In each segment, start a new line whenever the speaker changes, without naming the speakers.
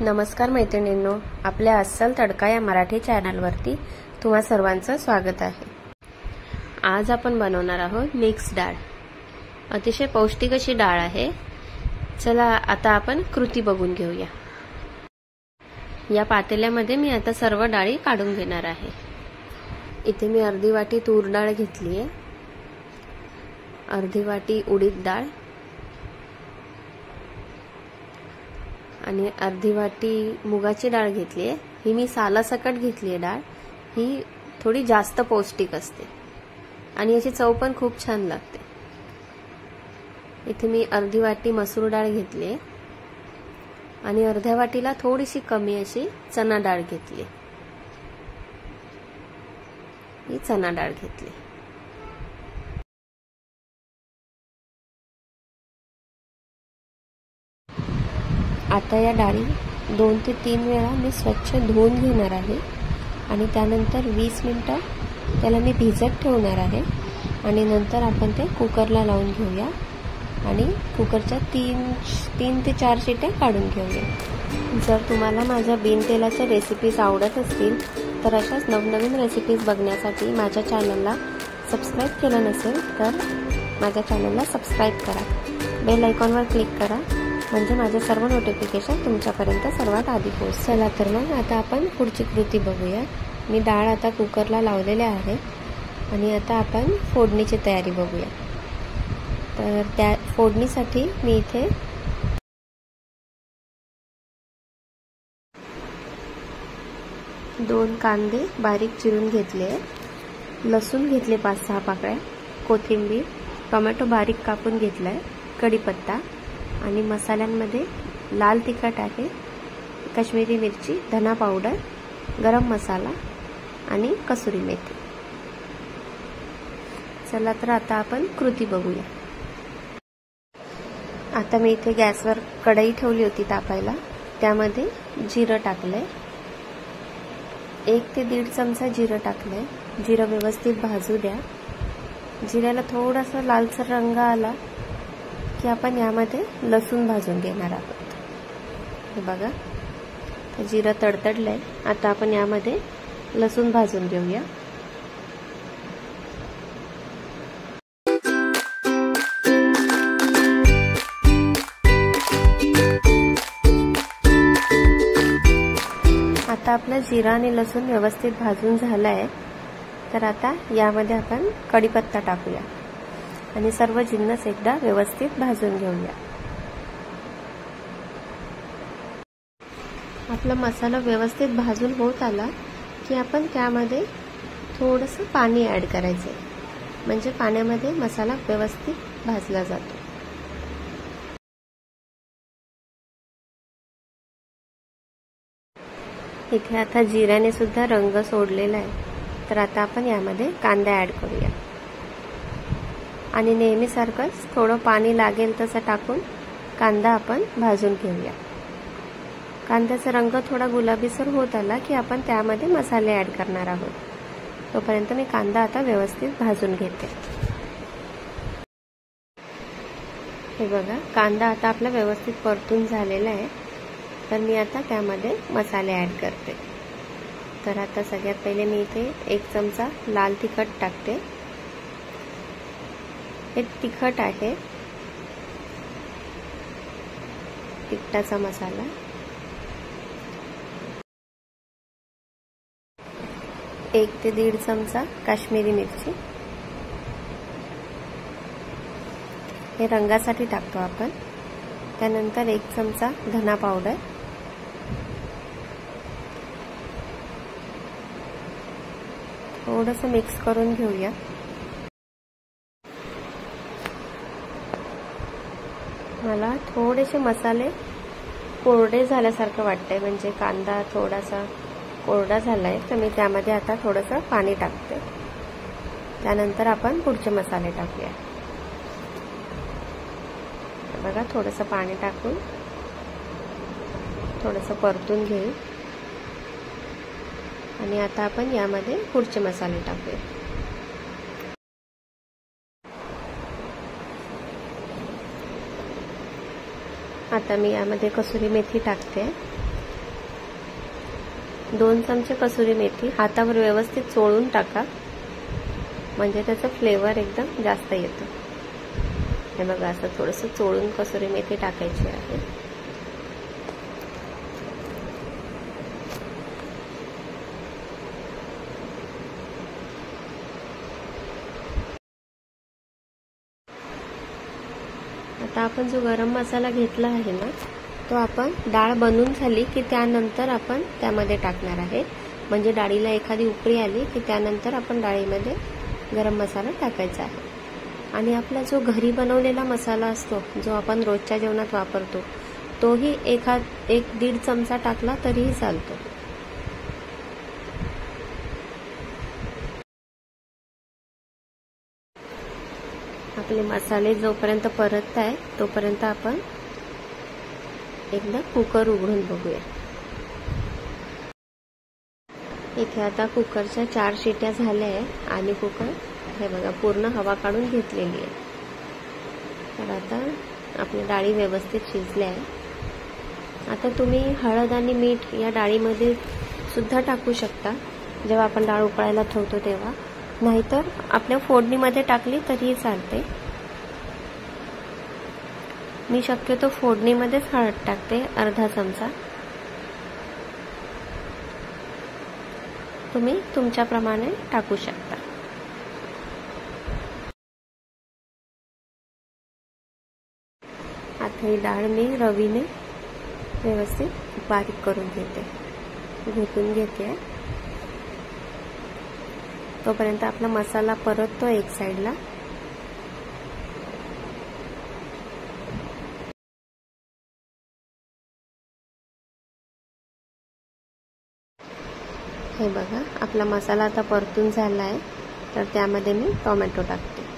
नमस्कार मैत्रिणींनो, आपल्या अस्सल तडका या मराठी चॅनलवरती तुम्हा सर्वांचं स्वागत आहे। आज आपण बनवणार आहोत मिक्स डाळ। अतिशय पौष्टिक अशी डाळ आहे। चला आता आपण कृती बघून घेऊया। या पातेल्यामध्ये मी आता सर्व डाळी काढून घेणार आहे। इथे मी अर्धी वाटी तूर डाळ घेतली आहे, अर्धी वाटी उडीद डाळ आणि अर्धी वाटी मुगाची डाळ घेतली आहे। ही मी सालासकट घेतली आहे डाळ। ही थोडी जास्त पौष्टिक असते आणि याची चव पण खूप छान लागते। इथे मी अर्धी वाटी मसूर डाळ घेतली आहे आणि अर्ध्या वाटीला थोडीशी कमी अशी चना डाळ घेतली। ही चना डाळ घेतली। आता या डाळी 2 ते 3 वेळा मी स्वच्छ धुवून घेणार आहे आणि त्यानंतर 20 मिनिटं त्याला मी भिजत ठेवणार आहे आणि नंतर आपण ते कुकरला लावून घेऊया आणि कुकरच्या 3 ते 4 शिट्या काढून घेऊया। जर तुम्हाला माझ्या बिन तेलाच्या रेसिपीज आवडत असतील तर अशाच नवनवीन रेसिपीज बघण्यासाठी माझ्या चॅनलला सबस्क्राइब केलं नसेल तर माझ्या चॅनलला सबस्क्राइब करा, बेल आयकॉनवर क्लिक करा, म्हणजे माझे सर्व नोटिफिकेशन तुमच्यापर्यंत सर्वात आधी पोहोचतील। चला तर मग आता आपण पुढची कृती बघूया। मी डाळ आता कुकरला लावलेली आहे आणि आता आपण फोडणीची तयारी बघूया। तर त्या फोडणीसाठी मी इथे दोन कांदे बारीक चिरून घेतले, लसूण घेतले 5-6 पाकळ्या, कोथिंबीर, टोमॅटो बारीक कापून घेतलाय, कढीपत्ता आणि मसाल्यांमध्ये लाल तिखट आहे, काश्मीरी मिरची, धना पावडर, गरम मसाला आणि कसुरी मेथी। चला तर आता आपण कृती बघूया। आता मी इथे गॅसवर कढई ठेवली होती तापायला, त्यामध्ये जिरं टाकलंय, 1 ते 1.5 चमचा जिरं टाकलंय। जिरं व्यवस्थित भाजू द्या। जिऱ्याला थोडासा लालसर रंग आला की आपण यामध्ये लसूण भाजून घेणार आहोत। हे बघा, तर जिरं तडतडलंय। आता आपण यामध्ये लसूण भाजून घेऊया। आता आपला जिरा आणि लसूण व्यवस्थित भाजून झालाय, तर आता यामध्ये आपण कढीपत्ता टाकूया आणि सर्व जिन्नस एकदा व्यवस्थित भाजून घेऊया। आपला मसाला व्यवस्थित भाजून होत आला की आपण त्यामध्ये थोडंसं पाणी ऍड करायचं, म्हणजे पाण्यामध्ये मसाला व्यवस्थित भाजला जातो। इथे आता जिऱ्याने सुद्धा रंग सोडलेला आहे, तर आता आपण यामध्ये कांदा ऍड करूया आणि नेहमीसारखंच थोडं पाणी लागेल तसं टाकून कांदा आपण भाजून घेऊया। कांद्याचा रंग थोडा गुलाबीसर होत आला की आपण त्यामध्ये मसाले ऍड करणार आहोत। तोपर्यंत मी कांदा आता व्यवस्थित भाजून घेते। हे बघा, कांदा आता आपला व्यवस्थित परतून झालेला आहे, तर मी आता त्यामध्ये मसाले ऍड करते। तर आता सगळ्यात पहिले मी इथे 1 चमचा लाल तिखट टाकते। हे तिखट आहे, तिखटाचा मसाला। 1 ते 1.5 चमचा काश्मीरी मिरची, हे रंगासाठी टाकतो आपण। त्यानंतर 1 चमचा धना पावडर, थोडंसं मिक्स करून घेऊया। मला थोडेसे मसाले कोरडे झाल्यासारखं वाटतंय, म्हणजे कांदा थोडासा कोरडा झालाय, तर मी त्यामध्ये आता थोडंसं पाणी टाकते। त्यानंतर आपण पुढचे मसाले टाकूया। बघा, थोडंसं पाणी टाकून थोडंसं परतून घेऊ आणि आता आपण यामध्ये पुढचे मसाले टाकूया। आता मी यामध्ये कसुरी मेथी टाकते 2 चमचे कसुरी मेथी हातावर व्यवस्थित चोळून टाका, म्हणजे त्याचा फ्लेवर एकदम जास्त येतो। हे बघा, असं थोडंसं चोळून कसुरी मेथी टाकायची आहे। आता आपण जो गरम मसाला घेतला आहे ना, तो आपण डाळ बनवून झाली की त्यानंतर आपण त्यामध्ये टाकणार आहे। म्हणजे डाळीला एखादी उकळी आली की त्यानंतर आपण डाळीमध्ये गरम मसाला टाकायचा आहे। आणि आपला जो घरी बनवलेला मसाला असतो, जो आपण रोजच्या जेवणात वापरतो, तोही 1-1.5 चमचा टाकला तरीही चालतो। आपले मसाले जोपर्यंत परतत आहे तोपर्यंत आपण एकदा कुकर उघडून बघूया। इथे आता कुकरच्या 4 शिट्या झाल्या आहे आणि कुकर हे बघा पूर्ण हवा काढून घेतलेली आहे। तर आता आपल्या डाळी व्यवस्थित शिजल्या आहे। आता तुम्ही हळद आणि मीठ या डाळीमध्ये सुद्धा टाकू शकता जेव्हा आपण डाळ उकळायला ठेवतो तेव्हा, नाहीतर आपल्या फोडणीमध्ये टाकली तरीही चालते। मी शक्यतो फोडणीमध्येच हळद टाकते, अर्धा चमचा। तुम्ही तुमच्या प्रमाणे टाकू शकता। आता ही डाळ मी रवीने व्यवस्थित बारीक करून घेते, घोटून घेते। तोपर्यंत आपला मसाला परततो एक साइडला। हे बघा, आपला मसाला आता परतून झाला आहे, तर त्यामध्ये मी टोमॅटो टाकते।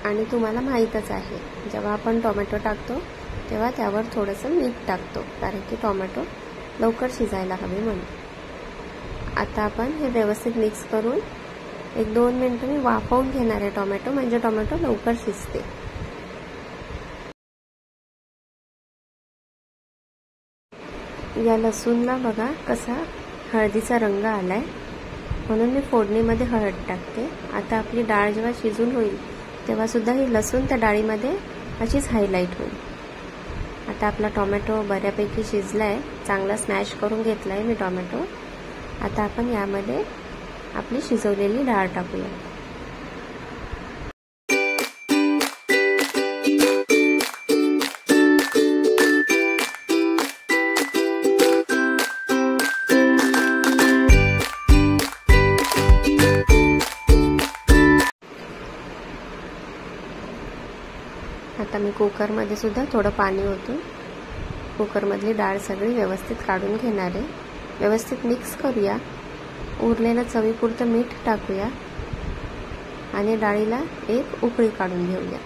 आणि तुम्हाला माहीतच आहे, जेव्हा आपण टोमॅटो टाकतो तेव्हा त्यावर थोडंसं मीठ टाकतो, कारण की टोमॅटो लवकर शिजायला हवे म्हणून। आता आपण हे व्यवस्थित मिक्स करून 1-2 मिनिटं मी वाफवून घेणार आहे टोमॅटो, म्हणजे टोमॅटो लवकर शिजते। या लसूणला बघा कसा हळदीचा रंग आलाय, म्हणून मी फोडणीमध्ये हळद टाकते। आता आपली डाळ जेव्हा शिजून होईल तेव्हा सुद्धा ही लसूण त्या डाळीमध्ये अशीच हायलाइट होईल। आता आपला टोमॅटो बऱ्यापैकी शिजलाय, चांगला स्मॅश करून घेतलाय मी टोमॅटो। आता आपण यामध्ये आपली शिजवलेली डाळ टाकूया। आता मी कुकरमध्ये सुद्धा थोडं पाणी ओतून कुकरमधली डाळ सगळी व्यवस्थित काढून घेणार आहे। व्यवस्थित मिक्स करूया, उरलेलं चवीपुरतं मीठ टाकूया आणि डाळीला एक उकळी काढून घेऊया।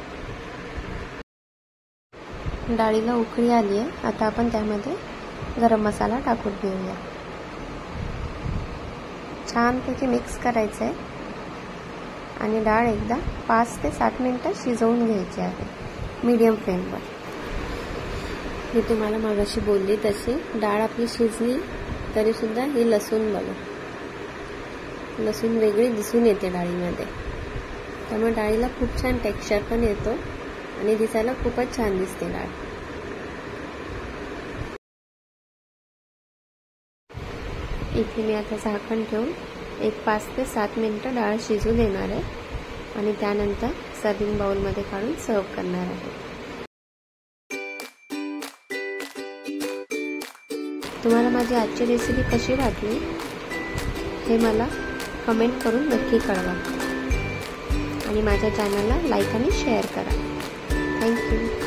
डाळीला उकळी आली आहे, आता आपण त्यामध्ये गरम मसाला टाकून घेऊया। छानपैकी मिक्स करायचं आहे आणि डाळ एकदा 5 ते 7 मिनिटं शिजवून घ्यायची आहे मीडियम फ्लेमवर। मी तुम्हाला मगाशी बोलली तशी डाळ आपली शिजली तरी सुद्धा ही लसूण बघा, लसूण वेगळी दिसून येते डाळीमध्ये, त्यामुळे डाळीला खूप छान टेक्स्चर पण येतो आणि दिसायला खूपच छान दिसते डाळ। इथे मी आता झाकण ठेवून एक 5 ते 7 मिनिटं डाळ शिजू देणार आहे आणि त्यानंतर सर्विंग बाउलमध्ये काढून सर्व करणार आहे। तुम्हाला माझी आजची रेसिपी कशी वाटली हे मला कमेंट करून नक्की कळवा आणि माझ्या चॅनलला लाईक आणि शेअर करा। थँक्यू।